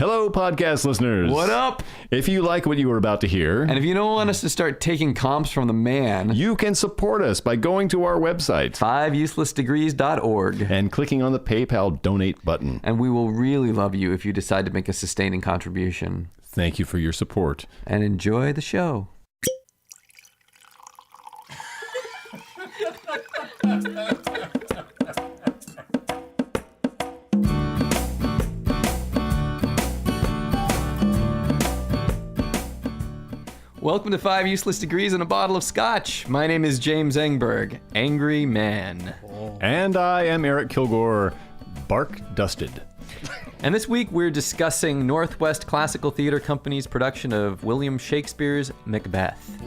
Hello, podcast listeners. What up? If you like what you were about to hear, And if you don't want us to start taking comps from the man, you can support us by going to our website, 5uselessdegrees.org. and clicking on the PayPal donate button. And we will really love you if you decide to make a sustaining contribution. Thank you for your support. And enjoy the show. Welcome to 5 Useless Degrees and a Bottle of Scotch. My name is James Engberg, Angry Man. And I am Eric Kilgore, bark dusted. And this week we're discussing Northwest Classical Theater Company's production of William Shakespeare's Macbeth.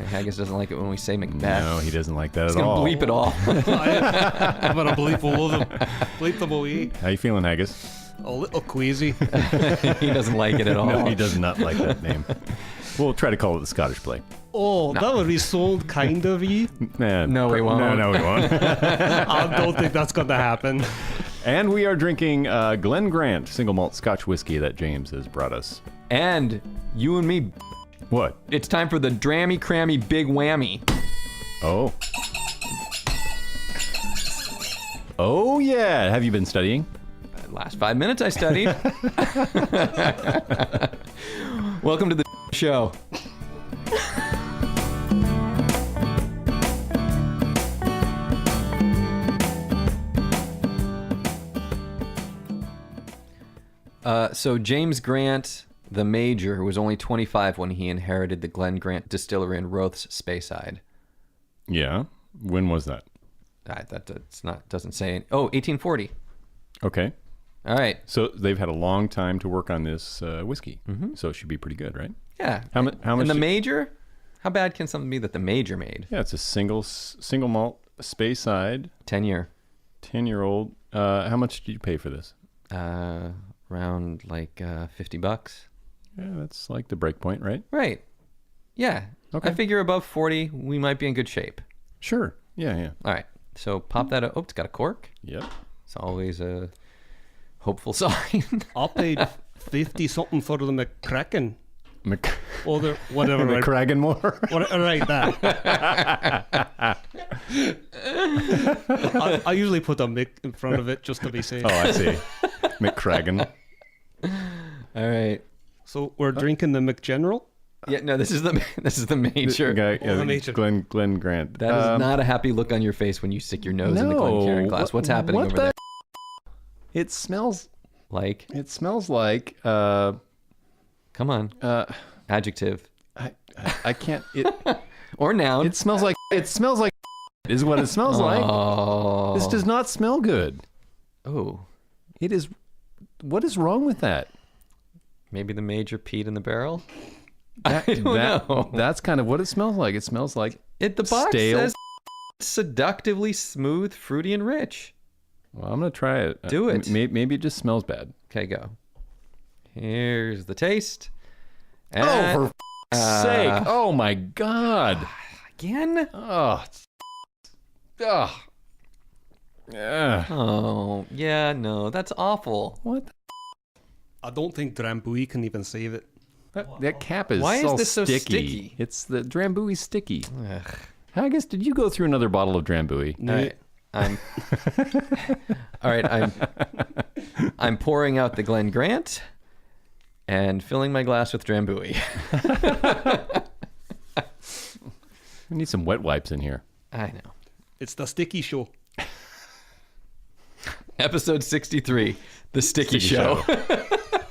Haggis doesn't like it when we say Macbeth. No, he doesn't like that He's at all. gonna bleep it all. I'm gonna bleep all of them. Bleep them away. How you feeling, Haggis? A little queasy. He doesn't like it at all. No, he does not like that name. We'll try to call it the Scottish play. Oh, that would be so kind of you. Man, No, we won't. No, we won't. I don't think that's gonna happen. And we are drinking Glen Grant single malt Scotch whiskey that James has brought us. And you and me, What? it's time for the Drammy Crammy Big Whammy. Oh. Oh, yeah. Have you been studying? Last 5 minutes I studied. Welcome to the show. So James Grant, the Major, was only 25 when he inherited the Glen Grant distillery in Roth's Speyside. Yeah. When was that? Doesn't say. Oh, 1840. Okay. All right. So they've had a long time to work on this whiskey. So it should be pretty good, right? Yeah. How much? And the Major? How bad can something be that the Major made? Yeah, it's a single malt Speyside 10-year. 10-year-old. How much did you pay for this? Around like $50. Yeah, that's like the break point, right? Right. Yeah. Okay. I figure above 40, we might be in good shape. Sure. Yeah. All right. So pop that up. Oh, it's got a cork. Yep. It's always a hopeful sign. I paid 50 something for the McCracken. Mc- Or the whatever. right, McCragganmore. right, that. I usually put a Mick in front of it just to be safe. Oh, I see. McCraggan. All right. So we're drinking the McGeneral. Yeah, no, this is the Major. Guy, Oh, the Major. Glen Grant. That is not a happy look on your face when you stick your nose in the Glencairn glass. What's happening over there? It smells Like, like come on. Adjective. I can't it Or noun. it smells like is what it smells like. Oh. This does not smell good. Oh. It is. What is wrong with that? Maybe the Major peed in the barrel? That- I don't know. That's kind of what it smells like. It smells like The box stale. says seductively smooth, fruity, and rich. Well, I'm gonna try it. Do it. Maybe it just smells bad. Okay, go. Here's the taste. Oh, And for sake! Oh my God! again? Oh. Oh. Yeah. Oh, yeah, no, that's awful. What? I don't think Drambuie can even save it. That cap is Why is all this so sticky. sticky? It's the Drambuie sticky. Ugh. Haggis, did you go through another bottle of Drambuie? All right, I'm pouring out the Glen Grant and filling my glass with Drambuie. We need some wet wipes in here. I know. It's the sticky show. Episode 63, The Sticky Show.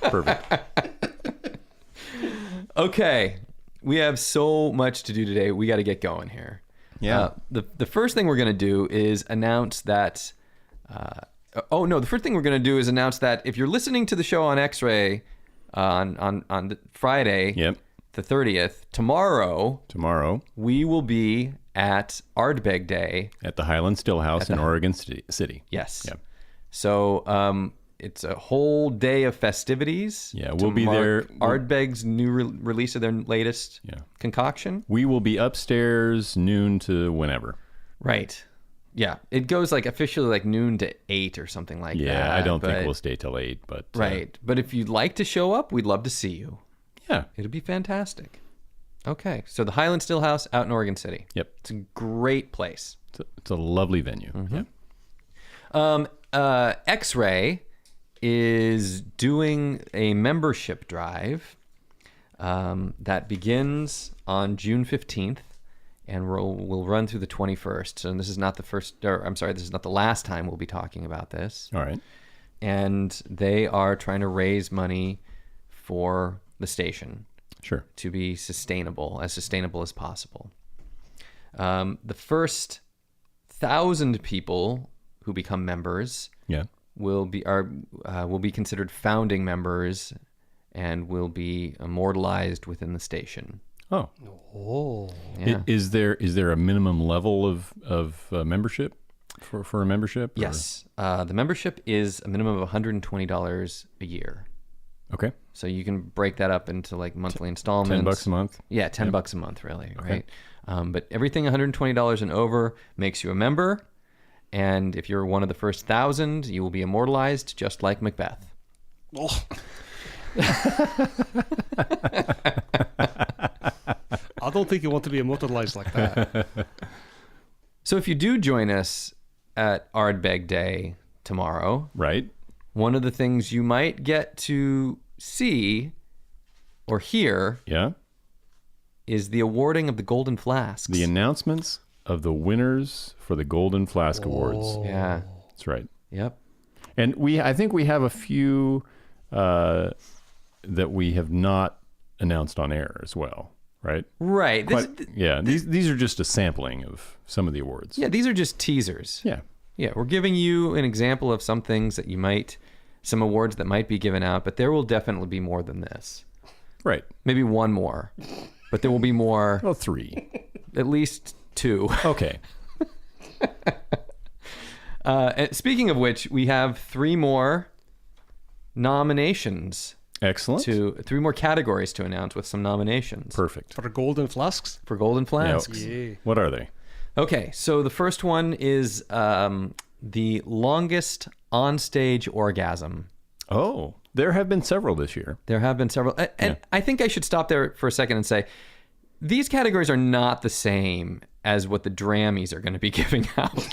Perfect. Okay, we have so much to do today. We got to get going here. Yeah. The first thing we're going to do is announce that... the first thing we're going to do is announce that if you're listening to the show on X-Ray on the Friday, Yep. the 30th, tomorrow we will be at Ardbeg Day. At the Highland Stillhouse in Oregon City. Yes. Yep. So it's a whole day of festivities. Yeah, to we'll be mark there. Ardbeg's new release of their latest concoction. We will be upstairs noon to whenever. Right. Yeah, it goes like officially like noon to 8 or something like that. Yeah, I don't think but- we'll stay till 8, but Right. But if you'd like to show up, we'd love to see you. yeah. It'd be fantastic. Okay. So the Highland Stillhouse out in Oregon City. Yep. It's a great place. It's a lovely venue. Mm-hmm. Yeah. X-Ray is doing a membership drive that begins on June 15th and will run through the 21st. So this is not this is not the last time we'll be talking about this. All right. And they are trying to raise money for the station Sure. to be sustainable as possible. The first 1,000 people who become members Yeah. will be considered founding members and will be immortalized within the station. Oh. Oh. Yeah. Is there a minimum level of membership for a membership? or- Yes. The membership is a minimum of $120 a year. Okay. So you can break that up into like monthly installments. $10 a month. Yeah, $10 a month, really, right? But everything $120 and over makes you a member. And if you're one of the first 1,000, you will be immortalized just like Macbeth. Oh. I don't think you want to be immortalized like that. So if you do join us at Ardbeg Day tomorrow, Right. one of the things you might get to see or hear Yeah. is the awarding of the Golden Flasks. The announcements of the winners for the Golden Flask Awards. Yeah. That's right. Yep. And I think we have a few that we have not announced on air as well, right? Right. Yeah. These are just a sampling of some of the awards. Yeah, these are just teasers. Yeah. Yeah, we're giving you an example of some things that some awards that might be given out, but there will definitely be more than this. Right. Maybe one more, but there will be more, Well, 3. at least 2. Okay. And speaking of which, we have 3 more nominations Excellent. 3 more categories to announce with some nominations Perfect. For golden flasks. for Golden Flasks. Yeah. What are they? Okay, so the first one is the longest onstage orgasm. Oh, there have been several this year. There have been several. And I think I should stop there for a second and say, these categories are not the same as what the Drammies are going to be giving out.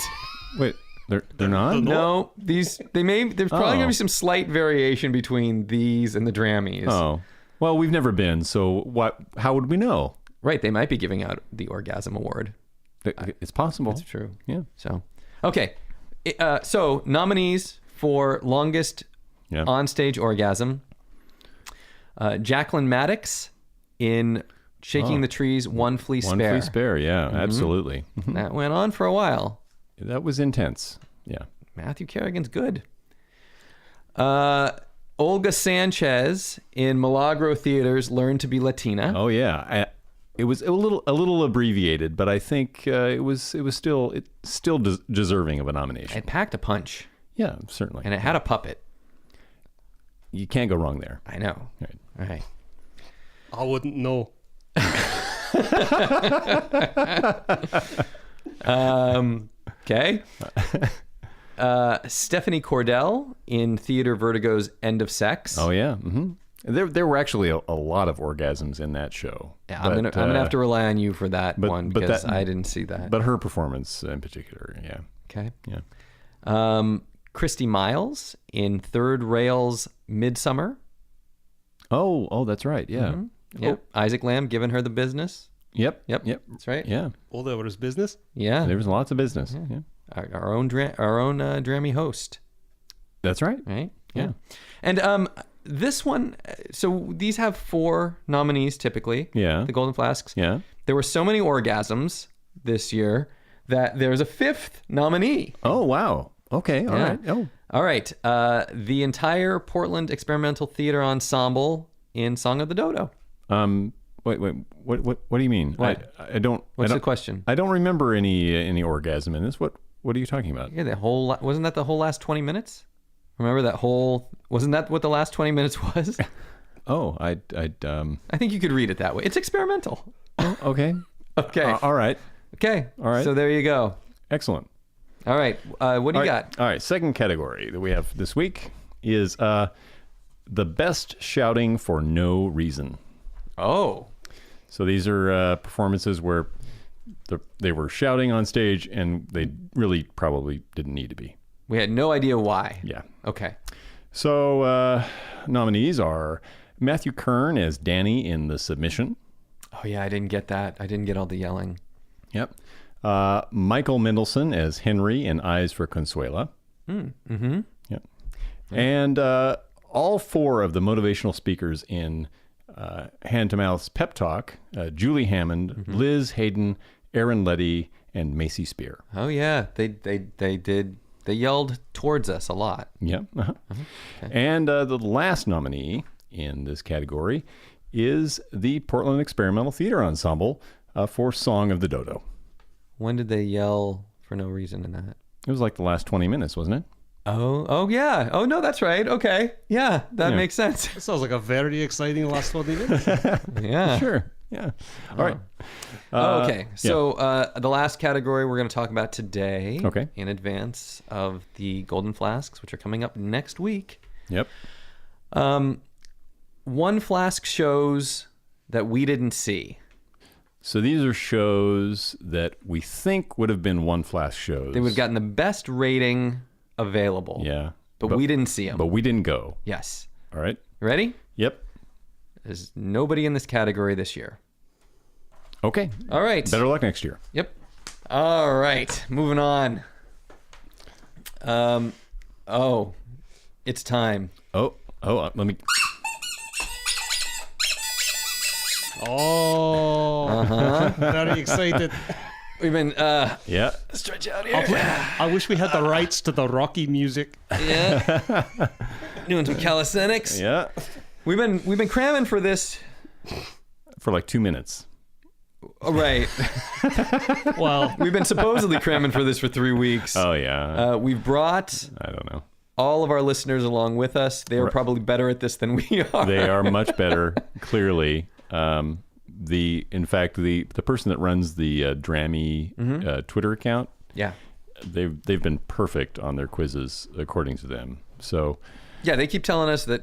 Wait, they're not? No, there's probably going to Oh. be some slight variation between these and the Drammies. Oh. Well, we've never been, so how would we know? Right, they might be giving out the Orgasm Award. It's possible. That's true. Yeah. So, okay. So, nominees for longest Yeah. onstage orgasm. Jacqueline Maddox in Shaking the Trees, One Flea One Spare. flea spare, yeah, absolutely. That went on for a while. That was intense. Yeah. Matthew Kerrigan's good. Olga Sanchez in Milagro Theater's Learn to be Latina. Oh yeah. It was a little abbreviated, but I think it was still deserving of a nomination. It packed a punch, Yeah, certainly. and it had a puppet. You can't go wrong there. I know. Right. All right. I wouldn't know. Okay. Stephanie Cordell in Theater Vertigo's End of Sex. Oh yeah. Mm-hmm. There were actually a lot of orgasms in that show. Yeah, I'm gonna have to rely on you for that one but because that- I didn't see that. But her performance in particular, yeah. Okay. Yeah. Christy Miles in Third Rail's Midsummer. Oh, that's right. Yeah. Yep. Isaac Lamb giving her the business. Yep. Yep. Yep. That's right. Yeah. All there was business. Yeah. There was lots of business. Yeah. Our own Drammy host. That's right. Right. Yeah. And this one. So these have 4 nominees typically. Yeah. The Golden Flasks. Yeah. There were so many orgasms this year that there's a 5th nominee. Oh wow. Okay. All right. Oh. All right. The entire Portland Experimental Theater Ensemble in Song of the Dodo. Wait. What do you mean? What? I don't. What's I the don't, question? I don't remember any orgasm in this. What are you talking about? Yeah, wasn't that the whole last 20 minutes? Remember that wasn't that what the last 20 minutes was? Oh, I think you could read it that way. It's experimental. okay. Okay. All right. Okay. All right. So there you go. Excellent. All right. What do you got? All right. Second category that we have this week is the best shouting for no reason. Oh. So these are performances where they were shouting on stage and they really probably didn't need to be. We had no idea why. Yeah. Okay. So nominees are Matthew Kern as Danny in The Submission. Oh, yeah. I didn't get that. I didn't get all the yelling. Yep. Michael Mendelsohn as Henry in Eyes for Consuela. Mm-hmm. Yep. And all four of the motivational speakers in Hand to Mouth's Pep Talk, Julie Hammond, Liz Hayden, Aaron Letty, and Macy Spear. Oh, yeah. They did. They yelled towards us a lot. Yep. Uh-huh. Okay. And the last nominee in this category is the Portland Experimental Theater Ensemble for Song of the Dodo. When did they yell for no reason in that? It was like the last 20 minutes, wasn't it? Oh yeah. Oh, no, that's right. Okay. Yeah, that makes sense. That sounds like a very exciting last 20 minutes. Yeah. Sure. Yeah. All right. Okay. So the last category we're going to talk about today, Okay. in advance of the Golden Flasks, which are coming up next week. Yep. One Flask shows that we didn't see. So these are shows that we think would have been One Flask shows. They would have gotten the best rating available. Yeah. But we didn't see them. But we didn't go. Yes. All right. Ready? Yep. There's nobody in this category this year. Okay. All right. Better luck next year. Yep. All right. Moving on. It's time. Oh, let me. Oh, very excited. We've been Yeah. stretch out here. I wish we had the rights to the Rocky music. Yeah. Doing some calisthenics. Yeah. We've been cramming for this. For like 2 minutes. Oh, right. Well, We've been supposedly cramming for this for 3 weeks. Oh, yeah. We've brought I don't know. all of our listeners along with us. They are probably better at this than we are. They are much better, clearly. In fact, the person that runs the Drammy Twitter account, Yeah. they've been perfect on their quizzes according to them. So Yeah, they keep telling us that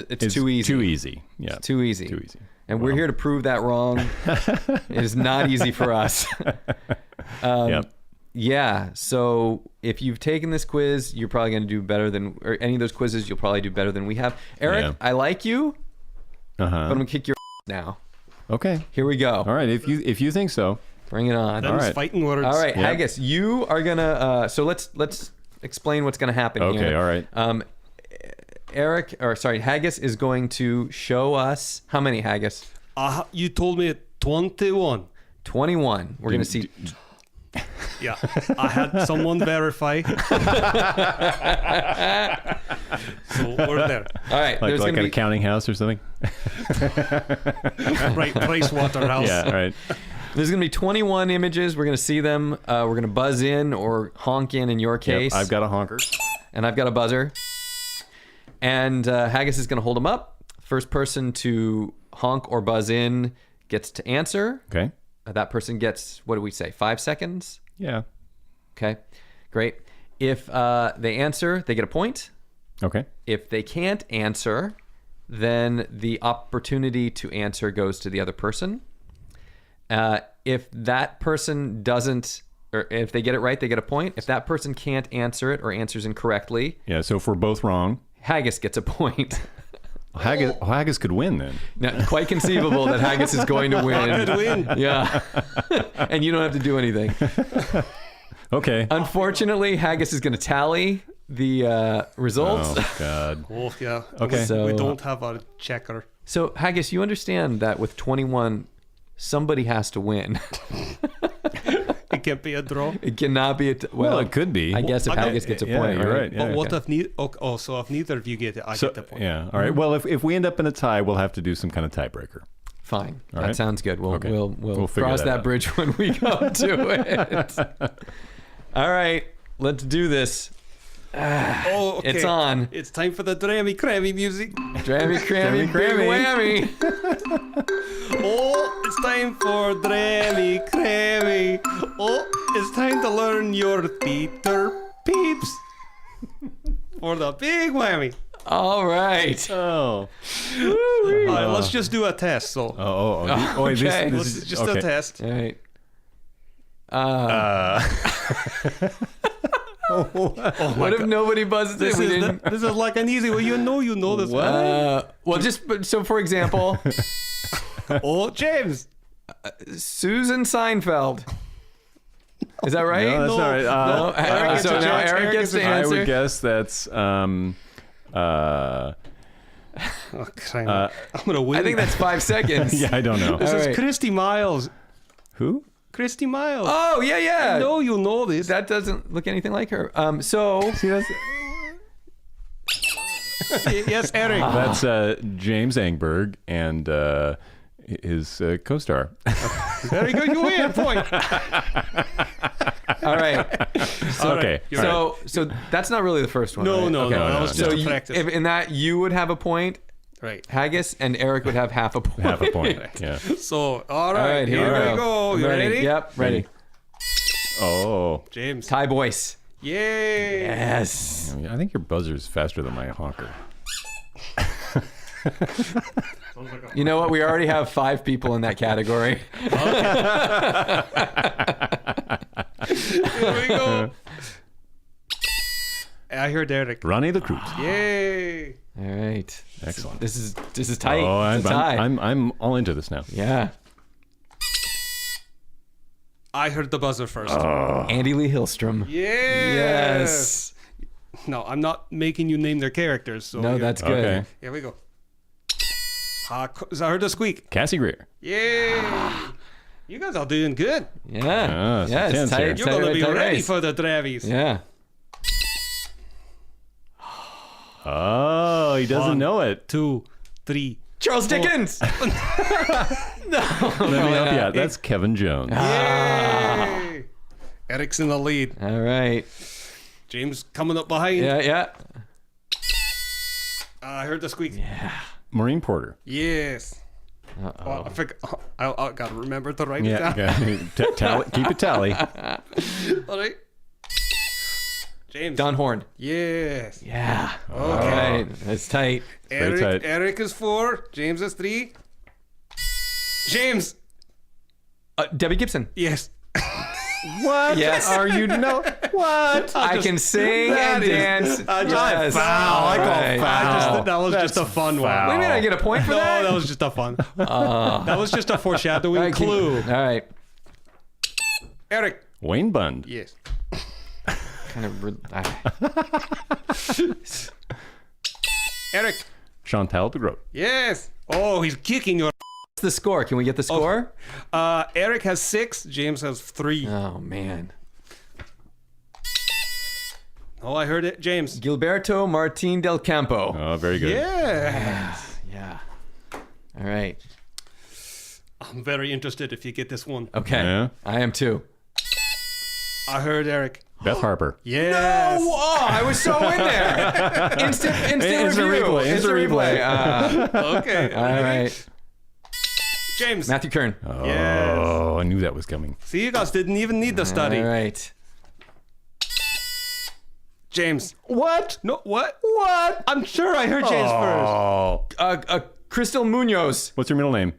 it's too easy. Too easy. Yeah. It's too easy. Too easy. And we're here to prove that wrong. It is not easy for us. Yep. Yeah. So if you've taken this quiz, you're probably going to do better than, or any of those quizzes, you'll probably do better than we have. Eric, Yeah. I like you, but I'm Uh-huh. going to kick your now. Okay. Here we go. All right. If you think so. Bring it on. them's right. fighting words. All right, Yep. Haggis, you are gonna. So let's explain what's gonna happen here. Okay. All right. Haggis is going to show us how many, Haggis? You told me 21. 21. We're gonna see. Yeah, I had someone verify. So we're there. All right. Like there's an gonna be. accounting house or something. Right, Price Waterhouse. Yeah. All right. There's gonna be 21 images. We're gonna see them. We're gonna buzz in or honk in your case. Yep, I've got a honker. And I've got a buzzer. And Haggis is gonna hold them up. First person to honk or buzz in gets to answer. Okay. That person gets, what do we say, 5 seconds? Yeah. Okay, great. If they answer, they get a point. Okay. If they can't answer, then the opportunity to answer goes to the other person. If that person doesn't, or if they get it right, they get a point. If that person can't answer it or answers incorrectly, Yeah. So if we're both wrong, Haggis gets a point. Haggis could win then. Now, quite conceivable that Haggis is going to win. Good win. Yeah. And you don't have to do anything. Okay. Unfortunately, Haggis is going to tally the results. Oh God. Oh, yeah. Okay. So, We don't have a checker. So, Haggis, you understand that with 21, somebody has to win. It can't be a draw. It cannot be Well, it could be. I guess if Okay, Haggis gets a yeah, point, you're right? right. Yeah, But what okay. if so if neither of you get it, I So, get the point. yeah. All right. Well, if we end up in a tie, we'll have to do some kind of tiebreaker. Fine. All That right. sounds good. We'll Okay. we'll We'll figure cross that that out. bridge when we come to it. All right. Let's do this. Oh, okay. It's on. It's time for the Drammy Crammy music. Drammy, crammy, big whammy. Oh, it's time for Drammy Crammy. Oh, it's time to learn your theater peeps. For the big whammy. All right. Oh. All right, let's just do a test. So Okay. this is just a test. All right. What if nobody buzzes in? We didn't. This is like an easy way. You know this one. So for example, Oh, James. Susan Seinfeld. Is that right? No, that's not right. No, Eric gets so a now chance. Eric gets to I answer. would guess that's Oh, I'm gonna win. I think that's 5 seconds. yeah, I don't know. This All is right. Christy Miles. Who? Christy Miles. Oh yeah. No, you know this. That doesn't look anything like her. So See, that's Yes, Eric. that's James Angberg and his co-star. Very good. You win. Point. all right. Okay. You're So that's not really the first one. No, right? no, Okay. no. That no, was no. just So a you, practice. if in that you would have a point, Right. Haggis, and Eric would have half a point. Half a point. Yeah. So, all All right, right, here we go. I'm You ready? Yep, ready. Oh. James. Ty Boyce. Yay. Yes. I think your buzzer's faster than my honker. You know what? We already have 5 people in that category. Here we go. I heard Eric. Ronnie the Cruise. Yay. All right. Excellent. This is tight. Oh, It's a tie. I'm all into this now. Yeah. I heard the buzzer first. Andy Lee Hillstrom. Yes. No, I'm not making you name their characters. So No, here- that's good. Okay. Here we go. I heard the squeak. Cassie Greer. Yay. You guys are doing good. Yeah. some Yeah, it's tens tight. here. You're tight- going to be tight ready race. for the Dravies. Yeah. Oh, he doesn't know it. 2, 3. Charles Dickens. Let me help you out. That's Kevin Jones. Yay. Eric's in the lead. All right. James coming up behind. Yeah. I heard the squeak. Maureen Porter. Yes. Oh, I got to remember to write it Yeah. down. Okay. Keep a tally. All right. James. Don Horn. Yes. Yeah. All right. That's tight. Very tight. Eric is 4. James is 3. James. Debbie Gibson. Yes. What? Yes. Are you no? What? I can sing and dance. Yes. Foul. I call Right. foul. That was just a fun foul. one. Wait a minute, I get a point for No, that? that was just a fun. That was just a foreshadowing All right, clue. All right. Eric. Wayne Bund. Yes. Kind of. Eric. Chantal Degros. Yes. Oh, he's kicking your. What's the score? Can we get the score? Eric has 6. James has 3. Oh man. Oh, I heard it. James. Gilberto Martin del Campo. Oh, very good. Yeah. Yeah. All right. I'm very interested if you get this one. Okay. Yeah. I am too. I heard Eric. Beth Harper. Yes. Oh, I was so in there. Instant Instant review. replay, instant replay. Okay. All right. James. Matthew Kern. Yes. Oh, I knew that was coming. See, you guys didn't even need the study. All right. James. What? No, what? What? I'm sure I heard James first. Oh. Crystal Munoz. What's your middle name?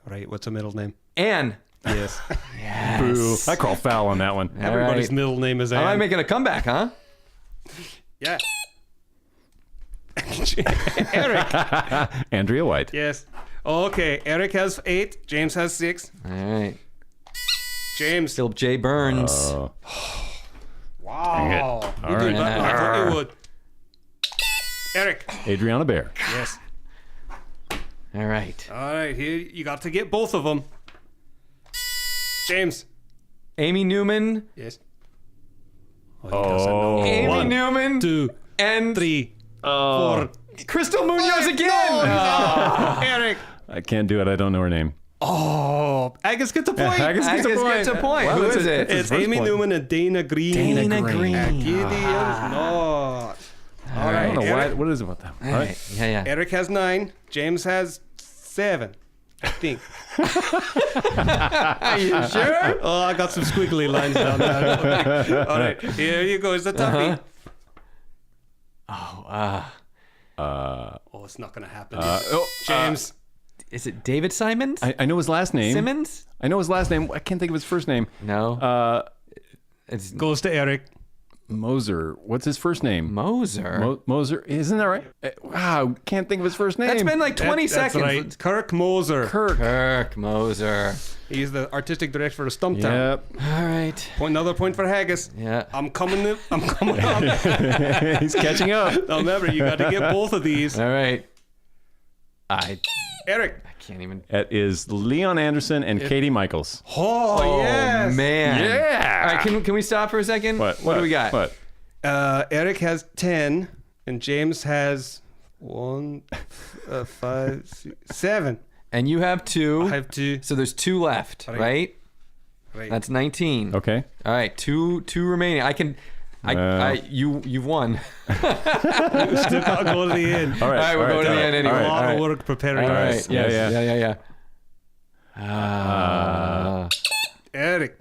Right, what's a middle name? Anne. Yes. Boo. I call foul on that one. All Everybody's right. middle name is Am I Anne. making a comeback, huh? Yeah. Eric. Andrea White. Yes. Okay, Eric has 8. James has 6. All right. James. Philip J. Burns. Oh. Wow. All You did right. better than I thought you would. Eric. Adriana Bear. Yes. All right. All right, here you got to get both of them. James. Amy Newman. Yes. Oh, Oh. Amy One, Newman. 2, And 3, Oh. 4. Crystal Munoz again. Eric. I can't do it. I don't know her name. Oh, Agus gets a point. Haggis Agus gets a point. Wow, Who that's is a- it? that's his It's first Amy point. Newman and Dana Green. Dana Green. Gideon's not. All I right. don't know why. Eric, What is it about them? All right. Yeah. Eric has 9. James has 7. I think. Are you sure? Oh, I got some squiggly lines down there. All right. Here you go. It's a toughie. Oh, it's not going to happen. James. Is it David Simons? I know his last name. Simmons? I know his last name. I can't think of his first name. No. It's Goes to Eric. Moser. What's his first name? Moser. Moser. Isn't that right? Wow. Can't think of his first name. That's been like 20 That's seconds. right. Kirk Moser. Kirk Moser. He's the artistic director for the Stumptown. Yep. All right. Another point for Haggis. Yeah. I'm coming up. He's catching up. Now remember, you got to get both of these. All right. I Eric. can't even. That is Leon Anderson and Katie Michaels. Oh, yes. Man. Yeah. All right. Can we stop for a second? What? do we got? What? Eric has 10, and James has 1, 5, 6, 7. And you have 2. I have 2. So there's 2 left, right? Right. That's 19. Okay. All right. Two remaining. You've won. Still got to go to the end. All right. All right, we're going to the end anyway. A lot All of right. work preparing All right. us. Yeah. Eric.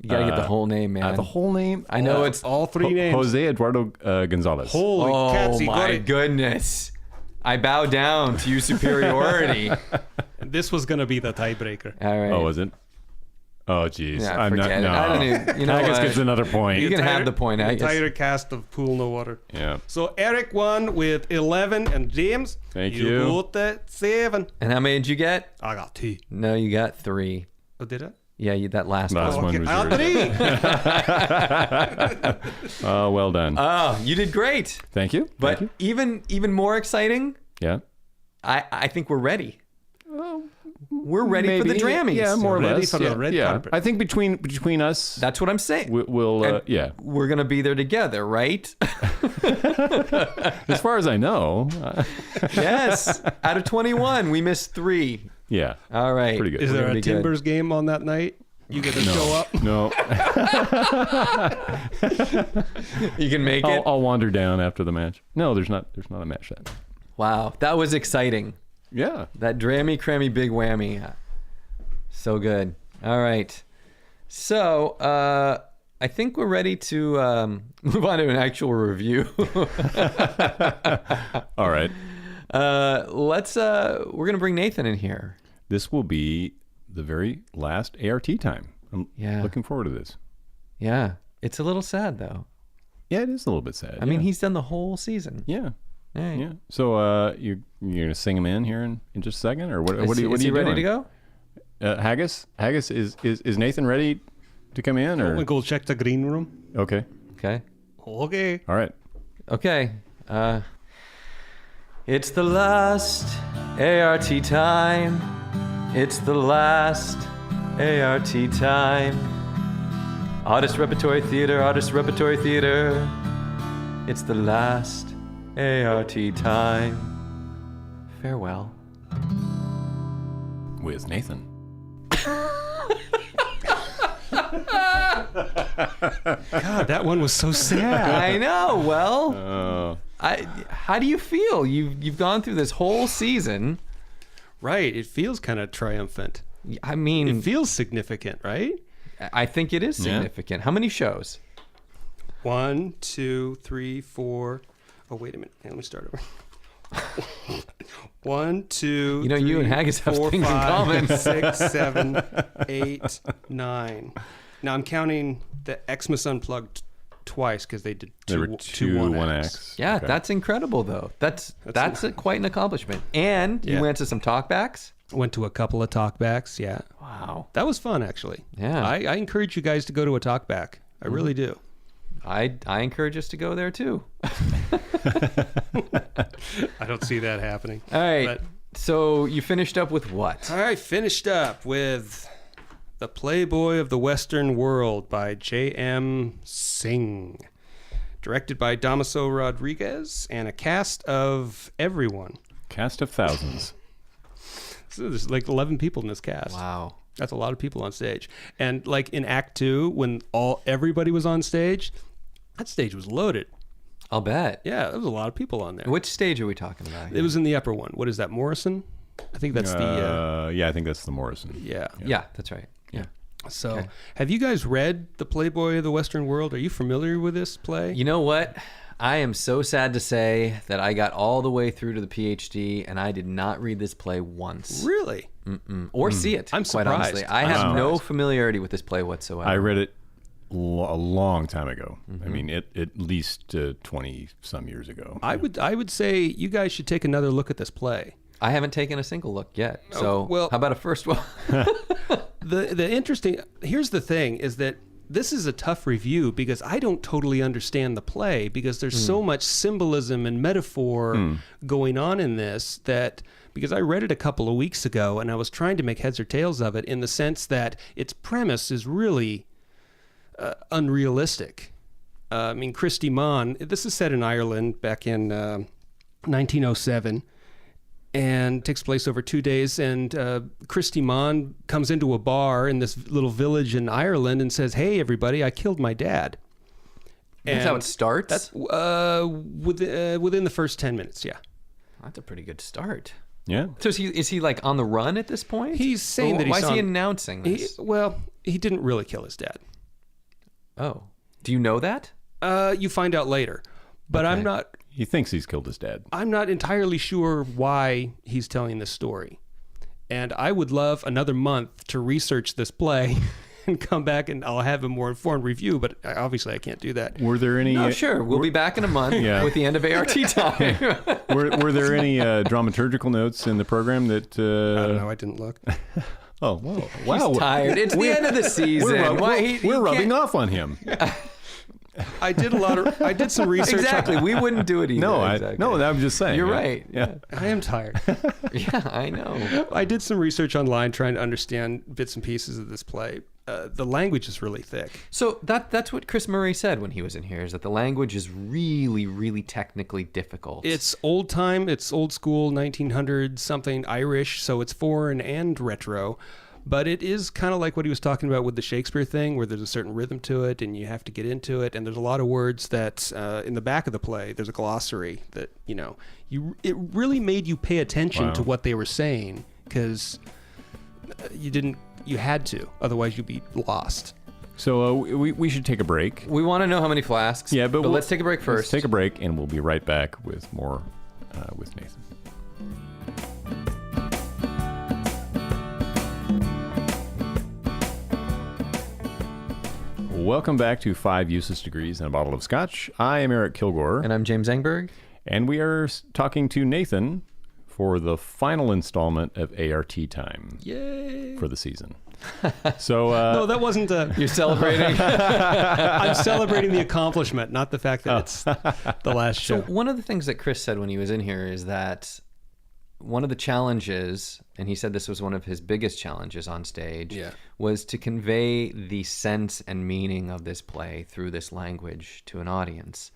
You gotta get the whole name, man. The whole name? I know it's. All 3 names. Jose Eduardo Gonzalez. Holy Oh cats, he got my it. goodness! I bow down to your superiority. This was going to be the tiebreaker. All right. Oh, was it? Oh, geez. Yeah, I'm not. forget it. No. I don't even. You know Haggis what? gets another point. You can have the point, The Haggis. entire cast of Pool No Water. Yeah. So Eric won with 11, and James, Thank you you. both at 7. And how many did you get? I got 2. No, you got 3. Oh, did I? Yeah, that last Last one. one Okay, was I yours. got 3. Oh, well done. Oh, you did great. Thank you. But Thank you. even more exciting, Yeah. I think we're ready. We're ready for the Drammies. Yeah, more or Ready less. for the yeah. red yeah. carpet. I think between us, That's what I'm saying. we'll And yeah. We're gonna be there together, right? As far as I know, Yes. Out of 21, we missed 3. yeah. All right. Pretty good. Is We're there gonna a be good. Timbers game on that night? You get to show up? No, You can make it. I'll wander down after the match. No, there's not a match that. Wow, that was exciting. Yeah. That Drammy Crammy Big Whammy. So good. All right. So, I think we're ready to move on to an actual review. All right. We're going to bring Nathan in here. This will be the very last A.R.T. time. I'm Yeah. looking forward to this. Yeah. It's a little sad, though. Yeah, it is a little bit sad. I mean, yeah. he's done the whole season. Yeah. All right. Yeah. So you're gonna sing him in here in just a second, or what? Is What are you he ready doing? to go? Haggis, is Nathan ready to come in, We or go check the green room. okay? Okay. Okay. All right. Okay. It's the last A.R.T. time. It's the last A.R.T. time. Artist Repertory Theater, Artist Repertory Theater. It's the last A.R.T. time. Farewell. With Nathan. God, that one was so sad. I know. Well, how do you feel? You've gone through this whole season. Right. It feels kind of triumphant. I mean, It feels significant, right? I think it is Yeah. significant. How many shows? 1, 2, 3, 4. Oh, wait a minute. Let me start over. 1, 2, You know, you and 3, Haggis have 4, things in 5, common. 6, 7, 8, 9. Now I'm counting the Xmas Unplugged twice because they did There were two two one one acts. acts. Yeah, Okay. that's incredible, though. That's quite an accomplishment. And you Yeah. went to some talkbacks. Went to a couple of talkbacks. Yeah, Wow. that was fun actually. Yeah. I encourage you guys to go to a talkback. I really do. I encourage us to go there too. I don't see that happening. All right. But- So you finished up with what? I finished up with The Playboy of the Western World by J.M. Synge, directed by Damaso Rodriguez, and a cast of everyone. Cast of thousands. So there's like 11 people in this cast. Wow. That's a lot of people on stage. And like in Act 2, when everybody was on stage, that stage was loaded. I'll bet. Yeah, there was a lot of people on there. Which stage are we talking about here? It was in the upper one. What is that, Morrison? I think that's Yeah, I think that's the Morrison. Yeah, that's right. Yeah. So, Okay. Have you guys read The Playboy of the Western World? Are you familiar with this play? You know what? I am so sad to say that I got all the way through to the PhD and I did not read this play once. Really? Or see it, I'm quite surprised. honestly. I I'm have no surprised. familiarity with this play whatsoever. I read it a long time ago. I mean, at least 20-some years ago. I would say you guys should take another look at this play. I haven't taken a single look yet. So well- how about a first one? The interesting, here's the thing, is that this is a tough review because I don't totally understand the play because there's so much symbolism and metaphor going on in this that, because I read it a couple of weeks ago and I was trying to make heads or tails of it in the sense that its premise is really unrealistic. I mean, Christy Mann, this is set in Ireland back in 1907. And takes place over 2 days. And Christy Mann comes into a bar in this little village in Ireland and says, "Hey, everybody, I killed my dad." That's how it And starts? That's within the first 10 minutes. Yeah, That's a pretty good start. Yeah. So is he like on the run at this point? he's saying that Why he's is he on- announcing this? he didn't really kill his dad. Oh. Do you know that? You find out later, but Okay. He thinks he's killed his dad. I'm not entirely sure why he's telling this story. And I would love another month to research this play and come back and I'll have a more informed review, but obviously I can't do that. Were there any? Oh, sure. We'll be back in a month Yeah. with the end of A.R.T. time. Were there any dramaturgical notes in the program that? I don't know. I didn't look. Oh, whoa! Wow, He's tired. It's the end of the season. We're rubbing off on him. I did some research. Exactly. We wouldn't do it either. No, exactly. I'm just saying. You're yeah. right. Yeah. I am tired. Yeah, I know. I did some research online trying to understand bits and pieces of this play. The language is really thick. So that's what Chris Murray said when he was in here, is that the language is really, really technically difficult. It's old time. It's old school, 1900 something Irish. So it's foreign and retro. But it is kind of like what he was talking about with the Shakespeare thing, where there's a certain rhythm to it and you have to get into it. And there's a lot of words that in the back of the play, there's a glossary that, it really made you pay attention to what they were saying because you had to. Otherwise, you'd be lost. So we should take a break. We want to know how many flasks. Yeah, but let's take a break first. Let's take a break, and we'll be right back with more with Nathan. Welcome back to 5 Useless Degrees and a Bottle of Scotch. I am Eric Kilgore. And I'm James Engberg. And we are talking to Nathan for the final installment of A.R.T. time. Yay. For the season. So No, that wasn't You're celebrating. I'm celebrating the accomplishment, not the fact that it's the last show. So one of the things that Chris said when he was in here is that one of the challenges, and he said this was one of his biggest challenges on stage, was to convey the sense and meaning of this play through this language to an audience.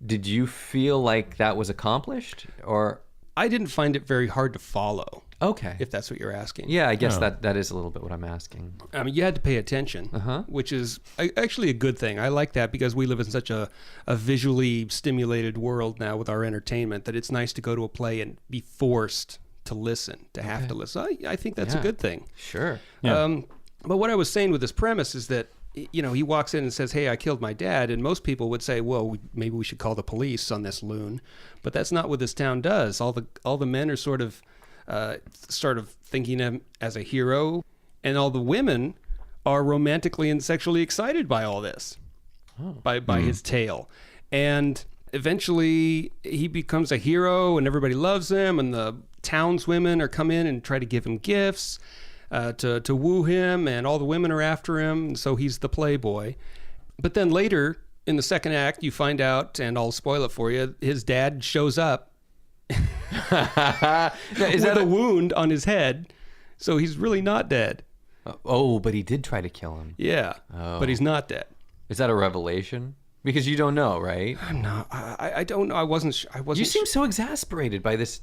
Did you feel like that was accomplished, or? I didn't find it very hard to follow. Okay. If that's what you're asking. Yeah, I guess that is a little bit what I'm asking. I mean, you had to pay attention, which is actually a good thing. I like that because we live in such a visually stimulated world now with our entertainment that it's nice to go to a play and be forced to listen, to have to listen. I think that's a good thing. Sure. Yeah. But what I was saying with this premise is that, he walks in and says, "Hey, I killed my dad." And most people would say, well, maybe we should call the police on this loon. But that's not what this town does. All the men are sort of thinking of him as a hero, and all the women are romantically and sexually excited by all this, by his tale. And eventually he becomes a hero and everybody loves him, and the townswomen are come in and try to give him gifts to woo him, and all the women are after him, and so he's the playboy. But then later in the second act, you find out, and I'll spoil it for you, his dad shows up with a wound on his head, so he's really not dead. Oh, but he did try to kill him. Yeah, but he's not dead. Is that a revelation? Because you don't know, right? I'm not. I don't know. I wasn't. You seem so exasperated by this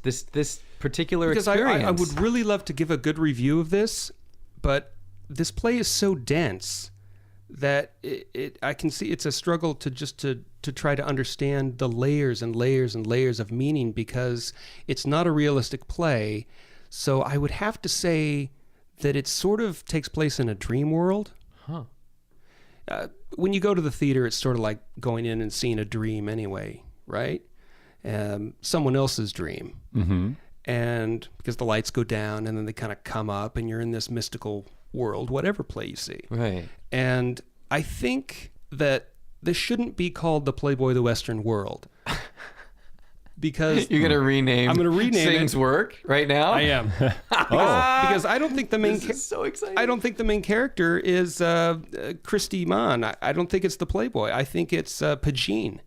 particular because experience. I would really love to give a good review of this, but this play is so dense that I can see it's a struggle to try to understand the layers and layers and layers of meaning, because it's not a realistic play. So I would have to say that it sort of takes place in a dream world. Huh. When you go to the theater, it's sort of like going in and seeing a dream anyway, right? Someone else's dream. Mm-hmm. And because the lights go down and then they kind of come up and you're in this mystical world, whatever play you see. Right. And I think that this shouldn't be called The Playboy, the Western World. Because You're going to rename I'm going to rename Synge's work right now? I am. Because I don't think the main This is so exciting. I don't think the main character is Christy Mann. I don't think it's the Playboy. I think it's Pagine,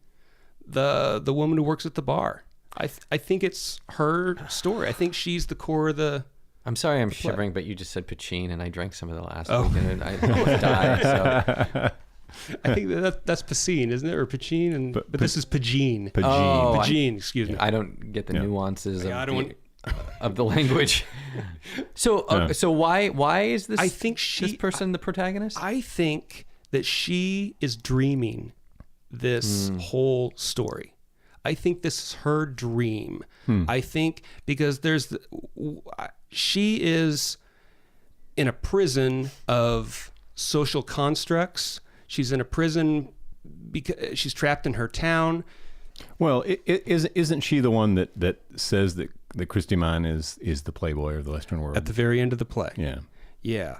the woman who works at the bar. I think it's her story. I think she's the core of the. I'm sorry I'm shivering, but you just said Pachin, and I drank some of the last week, and I almost died. So. I think that's Pacine, isn't it? Or Pacine? But this is Pagine. Pagine. Oh, Pagine, excuse me. I don't get the nuances Yeah, of the language. So why is this? I think this person the protagonist? I think that she is dreaming this whole story. I think this is her dream. I think because she is in a prison of social constructs. She's in a prison because she's trapped in her town. Well, isn't she the one that says that Christy Mann is the Playboy of the Western world? At the very end of the play. Yeah. Yeah.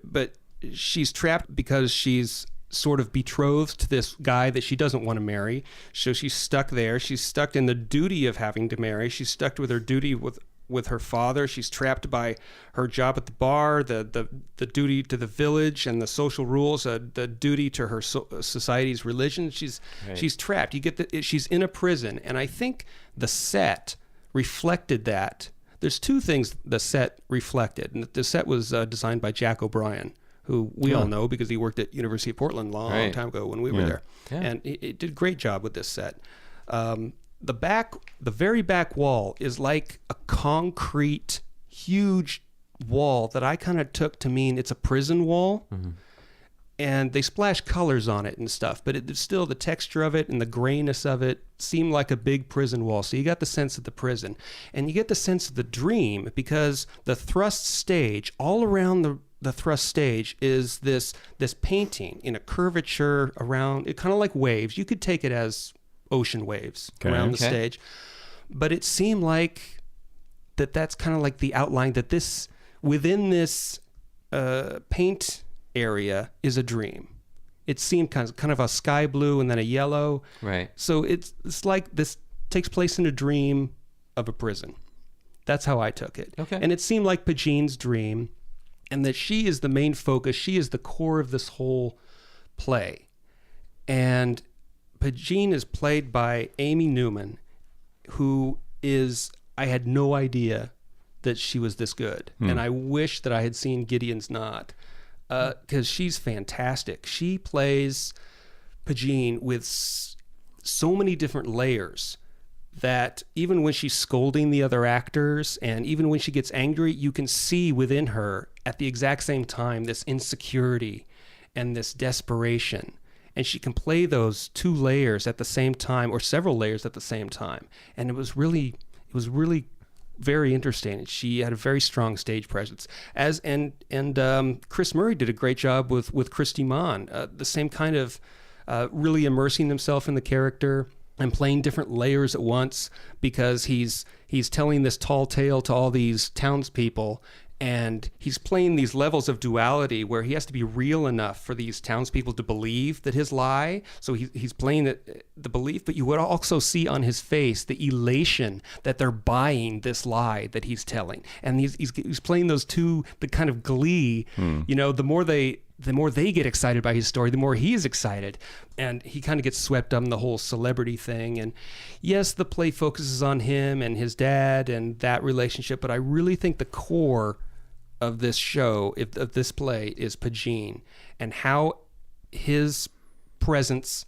But she's trapped because she's sort of betrothed to this guy that she doesn't want to marry. So she's stuck there. She's stuck in the duty of having to marry. She's stuck with her duty with her father. She's trapped by her job at the bar, the duty to the village and the social rules, the duty to her society's religion. She's trapped. You get she's in a prison, and I think the set reflected that. There's two things the set reflected, and the set was designed by Jack O'Brien, who we all know because he worked at University of Portland a long time ago when we were there, and he did a great job with this set. The very back wall is like a concrete, huge wall that I kind of took to mean it's a prison wall. Mm-hmm. And they splash colors on it and stuff, but it's still the texture of it and the grayness of it seemed like a big prison wall. So you got the sense of the prison, and you get the sense of the dream because the thrust stage, all around the thrust stage is this painting in a curvature around it, kind of like waves. You could take it as ocean waves around the stage, but it seemed like that's kind of like the outline that this within this paint area is a dream. It seemed kind of a sky blue and then a yellow. Right. So it's like this takes place in a dream of a prison. That's how I took it. Okay. And it seemed like Pagine's dream, and that she is the main focus. She is the core of this whole play. And Pagine is played by Amy Newman, who is, I had no idea that she was this good. And I wish that I had seen Gideon's Knot, because she's fantastic. She plays Pagine with so many different layers that even when she's scolding the other actors and even when she gets angry, you can see within her at the exact same time this insecurity and this desperation. And she can play those two layers at the same time, or several layers at the same time. And it was really very interesting. She had a very strong stage presence. And Chris Murray did a great job with Christy Mann. The same kind of really immersing himself in the character and playing different layers at once, because he's telling this tall tale to all these townspeople, and he's playing these levels of duality where he has to be real enough for these townspeople to believe that his lie. So he's playing the belief, but you would also see on his face the elation that they're buying this lie that he's telling. And he's playing those two, the kind of glee. You know, the more they get excited by his story, the more he's excited. And he kind of gets swept up in the whole celebrity thing. And yes, the play focuses on him and his dad and that relationship, but I really think the core of this show, of this play, is Pagine, and how his presence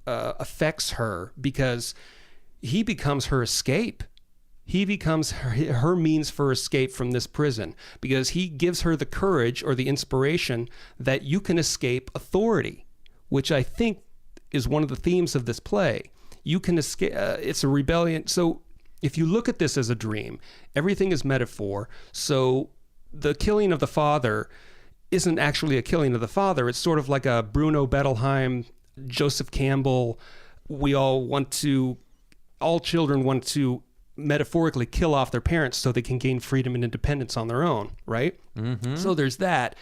affects her because he becomes her escape. He becomes her means for escape from this prison because he gives her the courage or the inspiration that you can escape authority, which I think is one of the themes of this play. You can escape. It's a rebellion. So if you look at this as a dream, everything is metaphor. So the killing of the father isn't actually a killing of the father. It's sort of like a Bruno Bettelheim, Joseph Campbell. All children want to metaphorically kill off their parents so they can gain freedom and independence on their own, right? Mm-hmm. So there's that.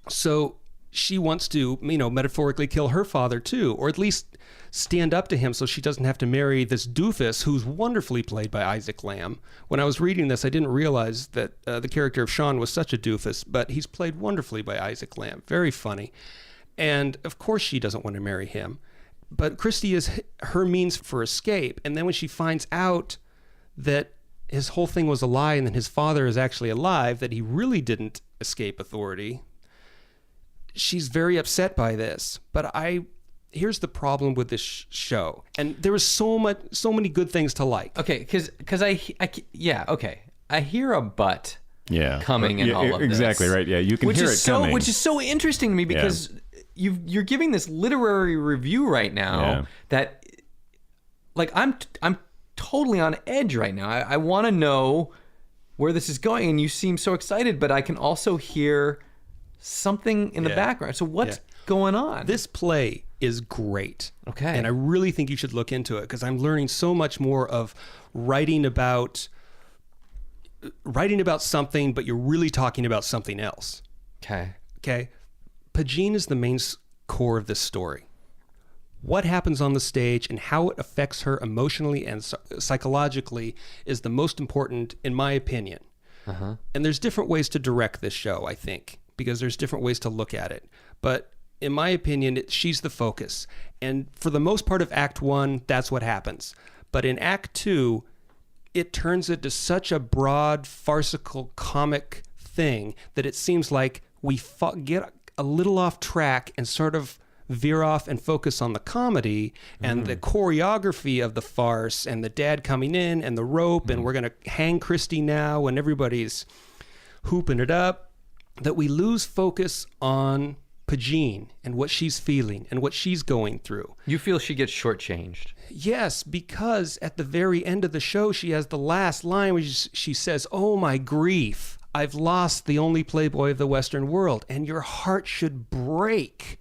So she wants to, metaphorically kill her father too, or at least stand up to him so she doesn't have to marry this doofus who's wonderfully played by Isaac Lamb. When I was reading this, I didn't realize that the character of Sean was such a doofus, but he's played wonderfully by Isaac Lamb. Very funny. And of course she doesn't want to marry him. But Christy is her means for escape. And then when she finds out that his whole thing was a lie and that his father is actually alive, that he really didn't escape authority, she's very upset by this. But here's the problem with this show. And there was so many good things to like. Okay, because I hear a but coming in all of this. Exactly, right. Yeah, you can hear it coming. Which is so interesting to me because you're giving this literary review right now that, like, I'm totally on edge right now. I want to know where this is going, and you seem so excited, but I can also hear something in the background. So what's going on? This play is great. Okay. And I really think you should look into it because I'm learning so much more of writing about something, but you're really talking about something else. Okay. Pagine is the main core of this story. What happens on the stage and how it affects her emotionally and psychologically is the most important, in my opinion. Uh-huh. And there's different ways to direct this show, I think, because there's different ways to look at it. But in my opinion, she's the focus. And for the most part of Act 1, that's what happens. But in Act 2, it turns into such a broad, farcical, comic thing that it seems like we get a little off track and sort of veer off and focus on the comedy and the choreography of the farce and the dad coming in and the rope and we're going to hang Christy now and everybody's hooping it up, that we lose focus on Pagine and what she's feeling and what she's going through. You feel she gets shortchanged? Yes, because at the very end of the show, she has the last line where she says, "Oh, my grief. I've lost the only Playboy of the Western world." And your heart should break.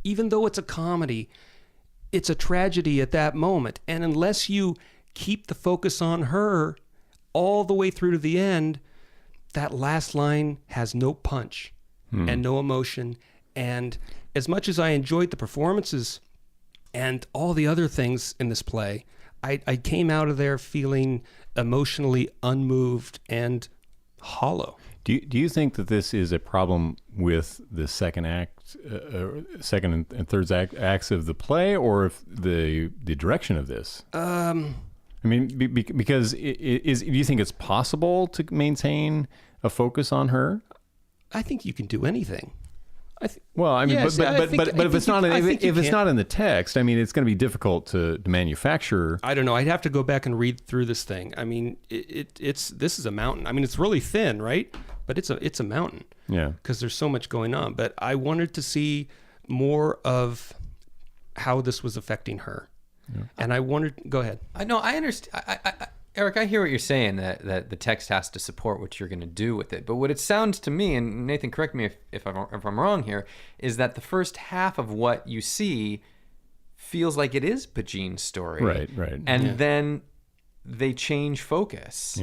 Even though it's a comedy, it's a tragedy at that moment. And unless you keep the focus on her all the way through to the end, that last line has no punch and no emotion. And as much as I enjoyed the performances and all the other things in this play, I came out of there feeling emotionally unmoved and hollow. Do you think that this is a problem with the second act, second and third acts of the play, or if the direction of this? I mean, because do you think it's possible to maintain a focus on her? I think you can do anything. Well, I mean, yes, but if it's not in the text, I mean, it's going to be difficult to manufacture. I don't know. I'd have to go back and read through this thing. I mean, this is a mountain. I mean, it's really thin, right? But it's a mountain. Yeah. Because there's so much going on. But I wanted to see more of how this was affecting her, and I wanted. Go ahead. I know. I understand. Eric, I hear what you're saying, that the text has to support what you're going to do with it. But what it sounds to me, and Nathan, correct me if I'm wrong here, is that the first half of what you see feels like it is Pagine's story. Right. And then they change focus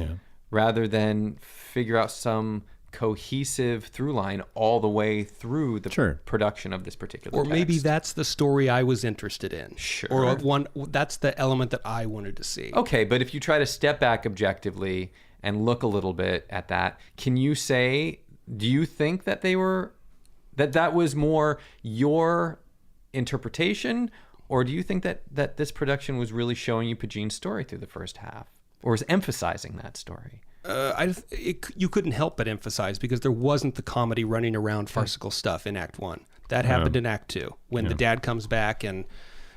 rather than figure out some cohesive through line all the way through the production of this particular text. Maybe that's the story I was interested in. Sure. Or that's the element that I wanted to see. Okay, but if you try to step back objectively and look a little bit at that, can you say, do you think that that was more your interpretation, or do you think that this production was really showing you Pagine's story through the first half, or is emphasizing that story? You couldn't help but emphasize, because there wasn't the comedy running around farcical stuff in Act 1. That happened in Act 2 when the dad comes back and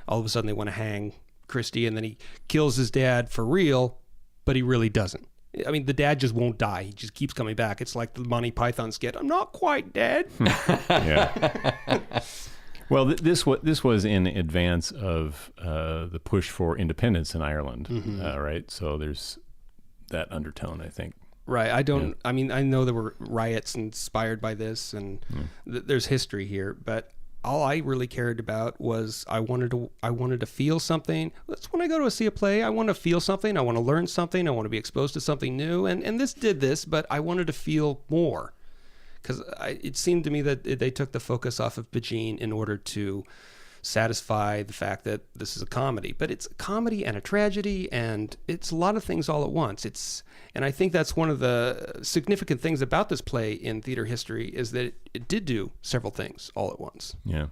all of a sudden they want to hang Christie, and then he kills his dad for real, but he really doesn't. I mean, the dad just won't die. He just keeps coming back. It's like the Monty Python skit. I'm not quite dead. Yeah. Well, this was in advance of the push for independence in Ireland, right? So there's that undertone, I think. Right. I mean, I know there were riots inspired by this, and there's history here, but all I really cared about was I wanted to feel something. That's when I go to see a play. I want to feel something. I want to learn something. I want to be exposed to something new. And this did this, but I wanted to feel more, because it seemed to me that they took the focus off of Pagine in order to satisfy the fact that this is a comedy. But it's a comedy and a tragedy, and it's a lot of things all at once. And I think that's one of the significant things about this play in theater history, is that it did do several things all at once. Yeah.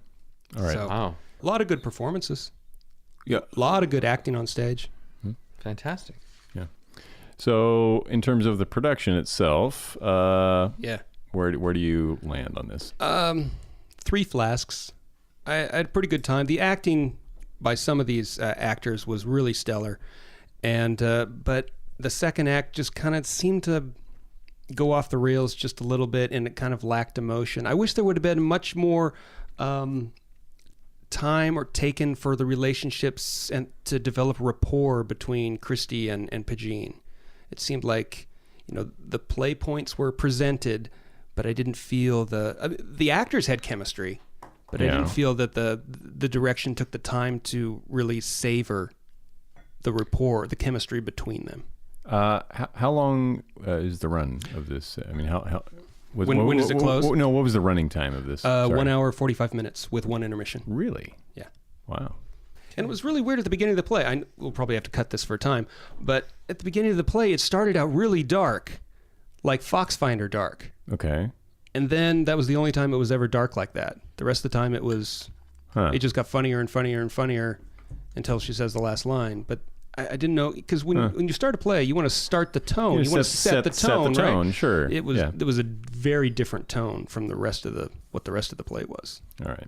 All right. So, Wow. a lot of good performances. Yeah. A lot of good acting on stage. Fantastic. Yeah. So in terms of the production itself, Yeah. where do you land on this? 3 flasks. I had a pretty good time. The acting by some of these actors was really stellar, and but the second act just kind of seemed to go off the rails just a little bit, and it kind of lacked emotion. I wish there would have been much more time or taken for the relationships and to develop rapport between Christie and Pagine. It seemed like, the play points were presented, but I didn't feel the actors had chemistry, but I didn't feel that the direction took the time to really savor the rapport, the chemistry between them. How long is the run of this? I mean, when does it close? No, what was the running time of this? 1 hour, 45 minutes with 1 intermission. Really? Yeah. Wow. And it was really weird at the beginning of the play. We'll probably have to cut this for a time, but at the beginning of the play, it started out really dark, like Foxfinder dark. Okay. And then that was the only time it was ever dark like that. The rest of the time it it just got funnier and funnier and funnier until she says the last line. But I didn't know, because when you start a play, you want to start the tone. You want to set the tone, right? Sure. It was a very different tone from what the rest of the play was. All right.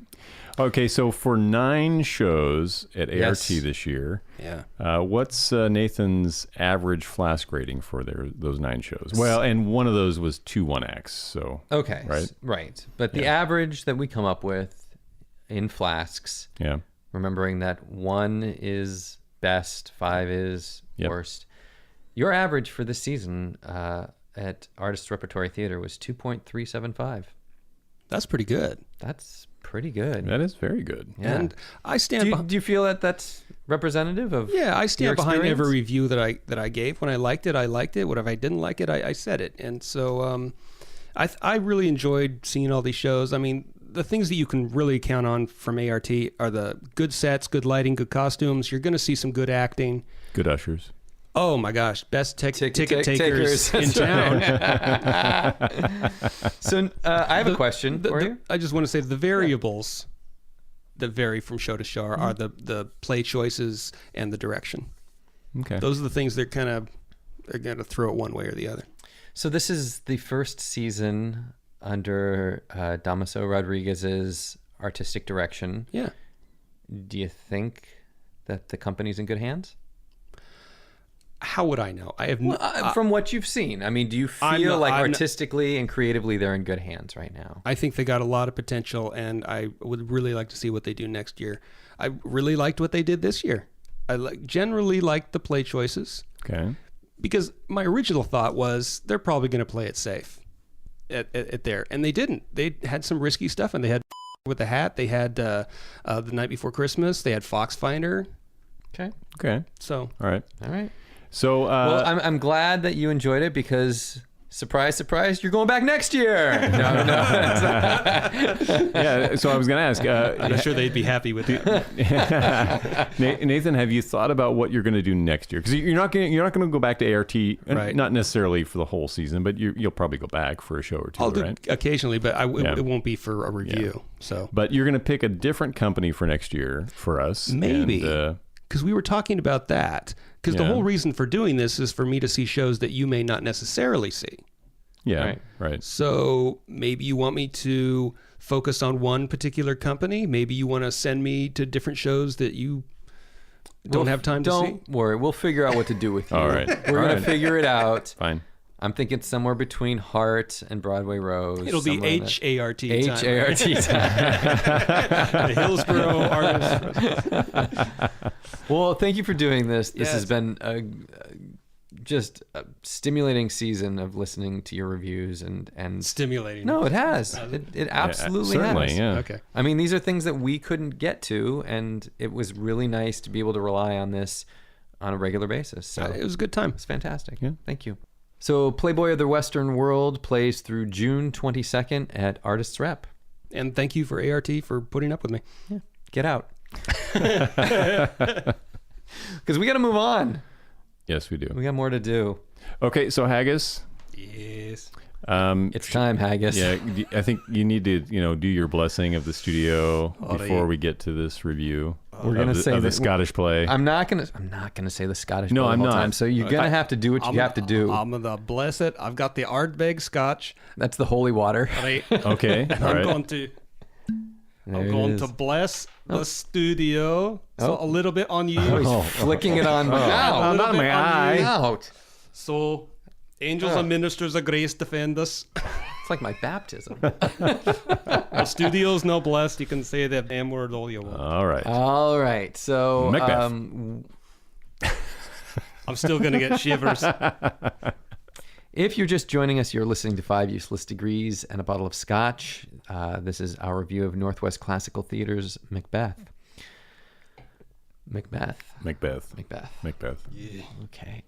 Okay, so for 9 shows at ART Yes. this year, Yeah. what's Nathan's average flask rating for those 9 shows? Well, and one of those was 2 1-acts, so Okay. right. But the average that we come up with in flasks, yeah, remembering that 1 is best, 5 is Yep. worst. Your average for this season at Artists Repertory Theater was 2.375. That's pretty good. That's pretty good. that is very good. Yeah. And I stand Do you feel that that's representative of I stand your behind experience? every review that I gave. When I liked it, I liked it. What if I didn't like it, I said it. And so I really enjoyed seeing all these shows. I mean, the things that you can really count on from ART are the good sets, good lighting, good costumes. You're going to see some good acting. Good ushers. Oh my gosh, best ticket takers takers. in That's town. So I have a question for you. I just want to say the variables that vary from show to show are the play choices and the direction. Okay. Those are the things that kind of are going to throw it one way or the other. So this is the first season under Damaso Rodriguez's artistic direction. Yeah. Do you think that the company's in good hands? How would I know? I have From what you've seen, I mean, do you feel like artistically and creatively they're in good hands right now? I think they got a lot of potential, and I would really like to see what they do next year. I really liked what they did this year. I generally liked the play choices, Okay. because my original thought was they're probably going to play it safe at there, and they didn't. They had some risky stuff, and they had with the hat. They had the Night Before Christmas. They had Foxfinder. Okay. So All right. All right. So, Well, I'm glad that you enjoyed it, because surprise, surprise, you're going back next year. No. yeah. So I was going to ask. I'm sure they'd be happy with that. Nathan, have you thought about what you're going to do next year? Because you're not going to go back to ART, Right. Not necessarily for the whole season, but you'll probably go back for a show or two, I'll do right? occasionally, but it won't be for a review. So But you're going to pick a different company for next year for us, maybe. and, because we were talking about that. Because the Yeah. whole reason for doing this is for me to see shows that you may not necessarily see. Yeah, right. So maybe you want me to focus on one particular company. Maybe you want to send me to different shows that you don't have time to see. Don't worry. We'll figure out what to do with you. All right. We're going to figure it out. Fine. I'm thinking somewhere between Hart and Broadway Rose. It'll be somewhere in H-A-R-T that- time. H-A-R-T time. The Hillsborough Artists. Well, thank you for doing this. This Yes. has been just a stimulating season of listening to your reviews and Stimulating. no, it has. It absolutely certainly, has. yeah. Okay. I mean, these are things that we couldn't get to, and it was really nice to be able to rely on this on a regular basis. So It was a good time. it's fantastic. Yeah. Thank you. So Playboy of the Western World plays through June 22nd at Artists Rep. And thank you for A.R.T. for putting up with me. Get out. Because we got to move on. Yes, we do. We got more to do. Okay, so Haggis. Yes. It's time, Haggis. Yeah, I think you need to, do your blessing of the studio before we get to this review. We're gonna say the that- Scottish play. I'm not gonna say the Scottish. No, play the I'm whole not. Time, so you're gonna have to do what you have to do. I'm gonna bless it. I've got the Ardbeg Scotch. That's the holy water. Right. Okay, all I'm right. going to. There I'm it going is. to bless the studio. So a little bit on you. Oh, he's flicking it on out. not my eye. Out. So, angels and ministers of grace defend us. It's like my baptism. The studio's no blessed. You can say that damn word all you want. All right. All right. So Macbeth. I'm still gonna get shivers. if you're just joining us, you're listening to 5 Useless Degrees and a Bottle of Scotch. This is our review of Northwest Classical Theater's Macbeth. Macbeth. Okay.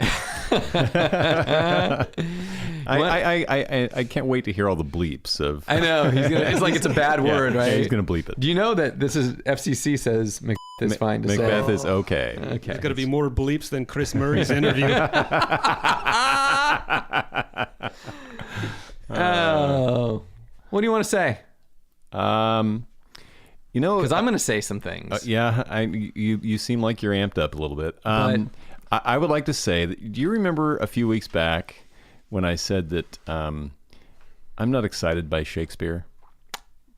I can't wait to hear all the bleeps of. I know. It's like it's a bad word, Yeah, right? he's gonna bleep it. Do you know that this is FCC says Macbeth is fine to Macbeth say? is okay. Okay. There's gonna be more bleeps than Chris Murray's interview. Oh. What do you want to say? Because I'm going to say some things. Yeah, you seem like you're amped up a little bit. I would like to say that, do you remember a few weeks back when I said that I'm not excited by Shakespeare?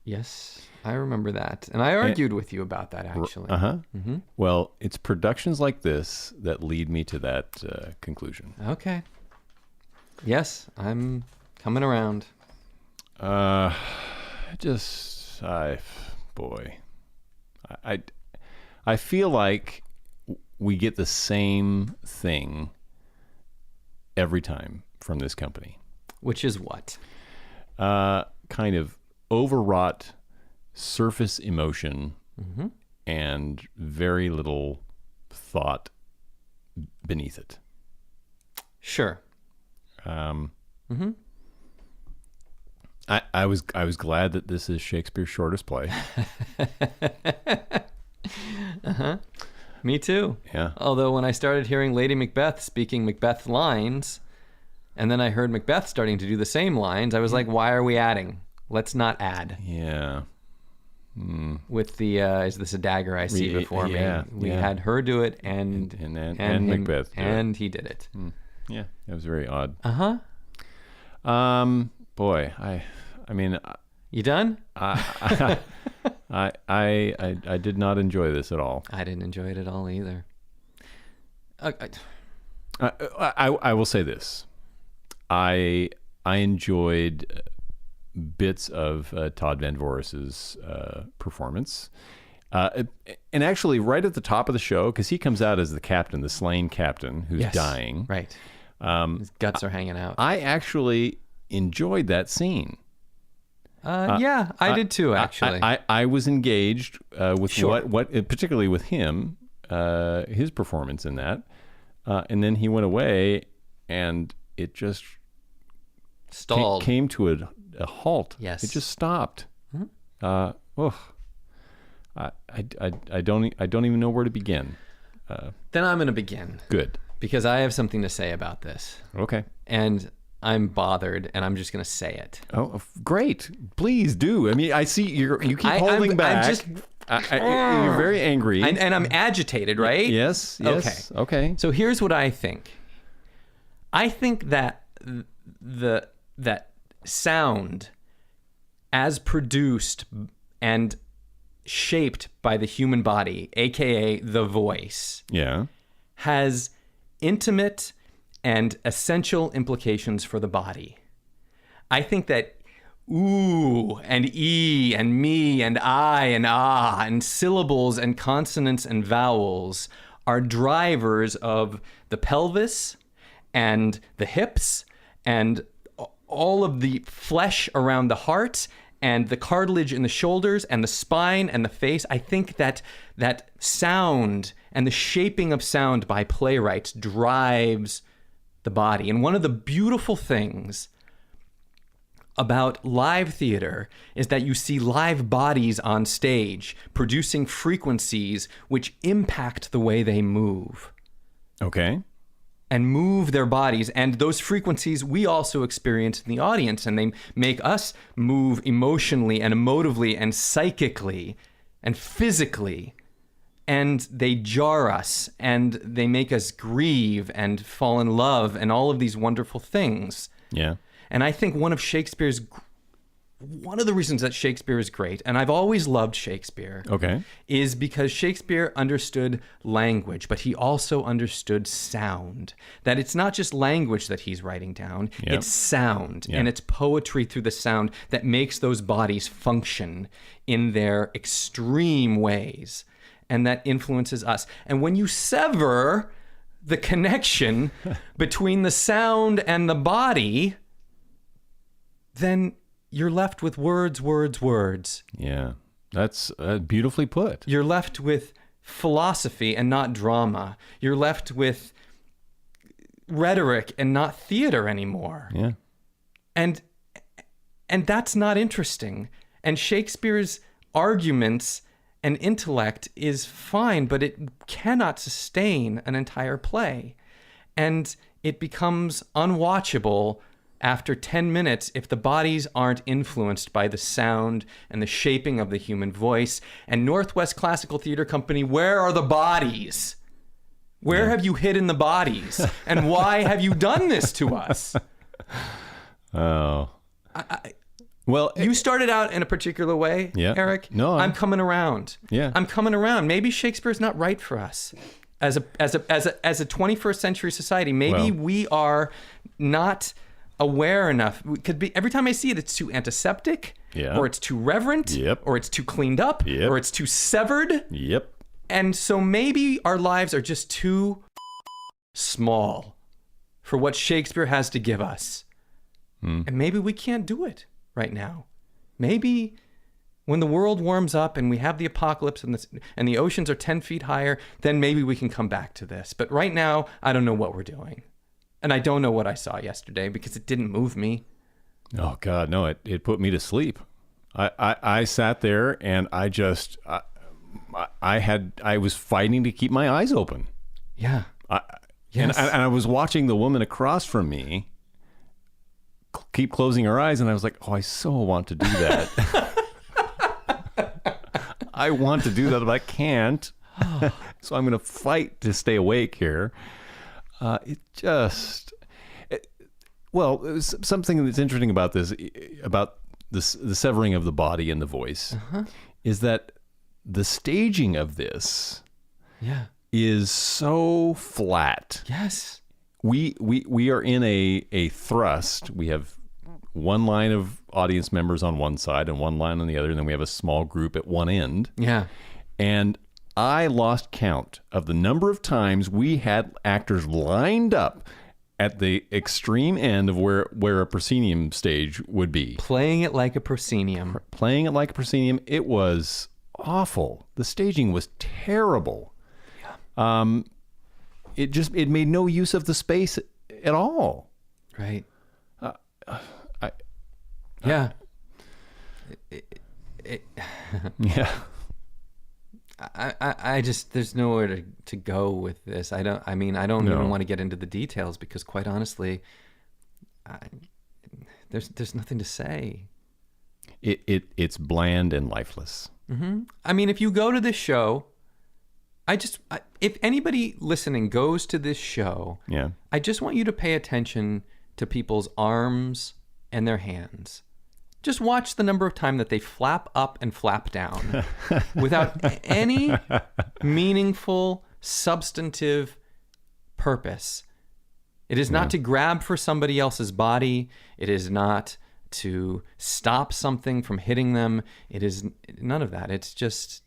Yes, I remember that. And I argued with you about that, actually. Mm-hmm. Well, it's productions like this that lead me to that conclusion. Okay. Yes, I'm coming around. I feel like we get the same thing every time from this company. Which is what? Kind of overwrought surface emotion and very little thought beneath it. Sure. I was glad that this is Shakespeare's shortest play. Me too. Yeah. Although when I started hearing Lady Macbeth speaking Macbeth lines, and then I heard Macbeth starting to do the same lines, I was like, why are we adding? Let's not add. Yeah. With the, is this a dagger I see before me? We had her do it and him, Macbeth do and he did it. Yeah, it was very odd. Boy, I mean, You done? I did not enjoy this at all. I didn't enjoy it at all either. I will say this: I enjoyed bits of Todd Van Voris's performance, and actually, right at the top of the show, because he comes out as the captain, the slain captain who's dying. Right. His guts are hanging out. I actually enjoyed that scene. Yeah, I did too. Actually, I was engaged with Sure. what particularly with him, his performance in that, and then he went away, and it just stalled. came to a halt. Yes. It just stopped. I don't even know where to begin. Then I'm going to begin Good. because I have something to say about this, Okay. and I'm bothered, and I'm just going to say it. Oh, great! Please do. I mean, I see you keep holding back. You're very angry. And I'm agitated, right? Yes. Okay. So here's what I think. I think that the that sound, as produced and shaped by the human body, aka the voice, has intimate and essential implications for the body. I think that ooh and e and me and I and ah and syllables and consonants and vowels are drivers of the pelvis and the hips and all of the flesh around the heart and the cartilage in the shoulders and the spine and the face. I think that sound and the shaping of sound by playwrights drives the body. And one of the beautiful things about live theater is that you see live bodies on stage producing frequencies which impact the way they move. Okay. And move their bodies. And those frequencies we also experience in the audience, and they make us move emotionally and emotively and psychically and physically. And they jar us, and they make us grieve and fall in love and all of these wonderful things. Yeah. And I think one of the reasons that Shakespeare is great, and I've always loved Shakespeare, is because Shakespeare understood language, but he also understood sound. That it's not just language that he's writing down, it's sound, and it's poetry through the sound that makes those bodies function in their extreme ways, and that influences us. And when you sever the connection between the sound and the body, then you're left with words, words, words. Yeah, that's beautifully put. You're left with philosophy and not drama. You're left with rhetoric and not theater anymore. Yeah. And that's not interesting. And Shakespeare's arguments and intellect is fine, but it cannot sustain an entire play. And it becomes unwatchable after 10 minutes if the bodies aren't influenced by the sound and the shaping of the human voice. And Northwest Classical Theater Company, where are the bodies? Where have you hidden the bodies? And why have you done this to us? Oh. Well, you started out in a particular way, Eric. No, I'm coming around. Yeah. I'm coming around. Maybe Shakespeare's not right for us as a 21st century society. Maybe we are not aware enough. Could be every time I see it, it's too antiseptic, or it's too reverent, or it's too cleaned up, or it's too severed. Yep. And so maybe our lives are just too small for what Shakespeare has to give us. And maybe we can't do it right now. Maybe when the world warms up and we have the apocalypse and the oceans are 10 feet higher, then maybe we can come back to this. But right now, I don't know what we're doing. And I don't know what I saw yesterday because it didn't move me. Oh God, no! It put me to sleep. I sat there and I was fighting to keep my eyes open. Yeah. And I was watching the woman across from me keep closing her eyes, and I was like, oh, I so want to do that. I want to do that, but I can't. So I'm going to fight to stay awake here. Something that's interesting about this, the severing of the body and the voice, is that the staging of this is so flat. Yes. We are in a thrust. We have one line of audience members on one side and one line on the other, and then we have a small group at one end. Yeah. And I lost count of the number of times we had actors lined up at the extreme end of where a proscenium stage would be. Playing it like a proscenium. It was awful. The staging was terrible. Yeah. It made no use of the space at all. Right. Yeah. Yeah. I just, there's nowhere to go with this. I don't even want to get into the details because quite honestly, there's nothing to say. It's bland and lifeless. Mm-hmm. I mean, if you go to this show, if anybody listening goes to this show, I just want you to pay attention to people's arms and their hands. Just watch the number of time that they flap up and flap down without any meaningful, substantive purpose. It is not to grab for somebody else's body. It is not to stop something from hitting them. It is none of that. It's just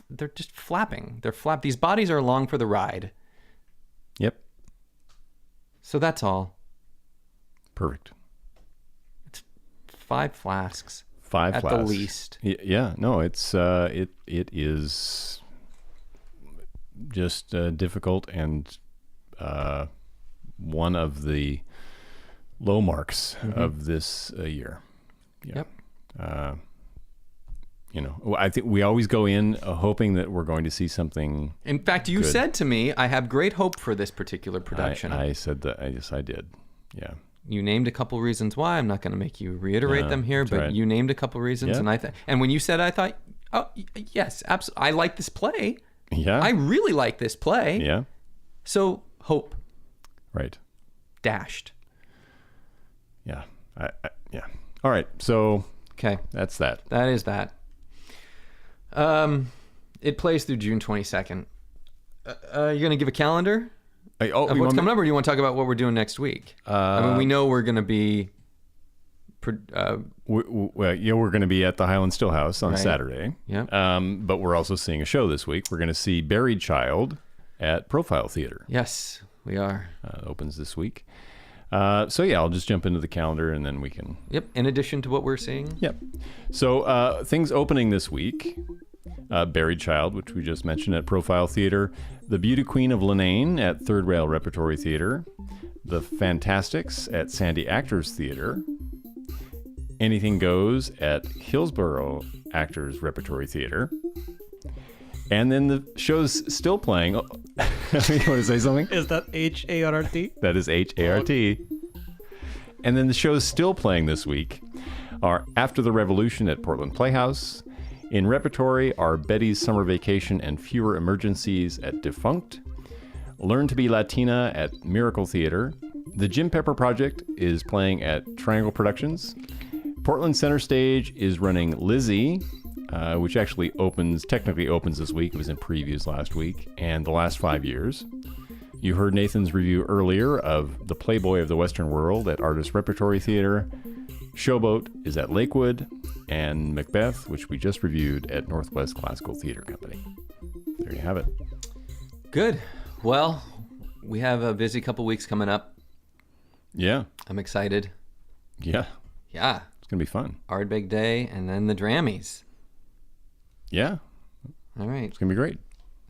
they're just flapping. These bodies are along for the ride. Yep. So that's all. Perfect. 5 flasks. 5 at flasks. the least. Yeah. No, it's it is just difficult and one of the low marks of this year. Yeah. Yep. I think we always go in hoping that we're going to see something. In fact, you good. said to me, I have great hope for this particular production. I said that. Yes, I did. Yeah. You named a couple reasons why. I'm not going to make you reiterate them here, but right. you named a couple reasons, Yeah. and when you said, I thought, oh yes, absolutely, I like this play. Yeah. I really like this play. Yeah. So hope Right. dashed. Yeah. Yeah. All right. So Okay, that's that. that is that. It plays through June 22nd. You're going to give a calendar Hey, of what's coming up, or do you want to talk about what we're doing next week? I mean, we know we're going to be. We're going to be at the Highland Stillhouse on Right. Saturday. Yeah. But we're also seeing a show this week. We're going to see Buried Child at Profile Theater. Yes, we are. Opens this week. So yeah, I'll just jump into the calendar and then we can. Yep. In addition to what we're seeing. Yep. So things opening this week. Buried Child, which we just mentioned at Profile Theater. The Beauty Queen of Lenane at Third Rail Repertory Theater. The Fantastics at Sandy Actors Theater. Anything Goes at Hillsborough Actors Repertory Theater. And then the show's still playing. Oh, you want to say something? Is that H-A-R-T? That is H-A-R-T. And then the shows still playing this week are After the Revolution at Portland Playhouse. In repertory are Betty's Summer Vacation and Fewer Emergencies at Defunct. Learn to be Latina at Miracle Theater. The Jim Pepper Project is playing at Triangle Productions. Portland Center Stage is running Lizzie, which actually technically opens this week. It was in previews last week, and The Last 5 Years. You heard Nathan's review earlier of The Playboy of the Western World at Artist Repertory Theater. Showboat is at Lakewood, and Macbeth, which we just reviewed at Northwest Classical Theater Company. There you have it. Good. Well, we have a busy couple weeks coming up. Yeah. I'm excited. Yeah. Yeah. It's going to be fun. Ardbeg Day and then the Drammies. Yeah. All right. It's going to be great.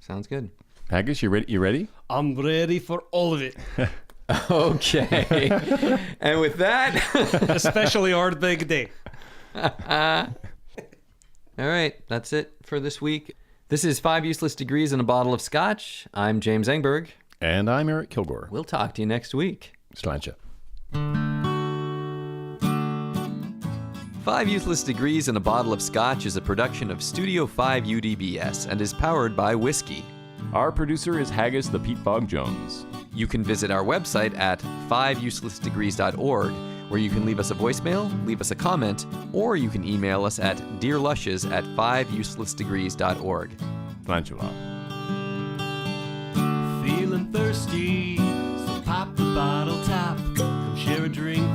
Sounds good. Haggis, you ready? I'm ready for all of it. Okay. And with that, Especially Ardbeg Day. all right. That's it for this week. This is 5 Useless Degrees and a Bottle of Scotch. I'm James Engberg. And I'm Eric Kilgore. We'll talk to you next week. Sláinte. 5 Useless Degrees and a Bottle of Scotch is a production of Studio 5 UDBS and is powered by whiskey. Our producer is Haggis the Pete Bog Jones. You can visit our website at 5uselessdegrees.org, where you can leave us a voicemail, leave us a comment, or you can email us at dearlushes@5uselessdegrees.org. Sláinte. Feeling thirsty, so pop the bottle top. Come share a drink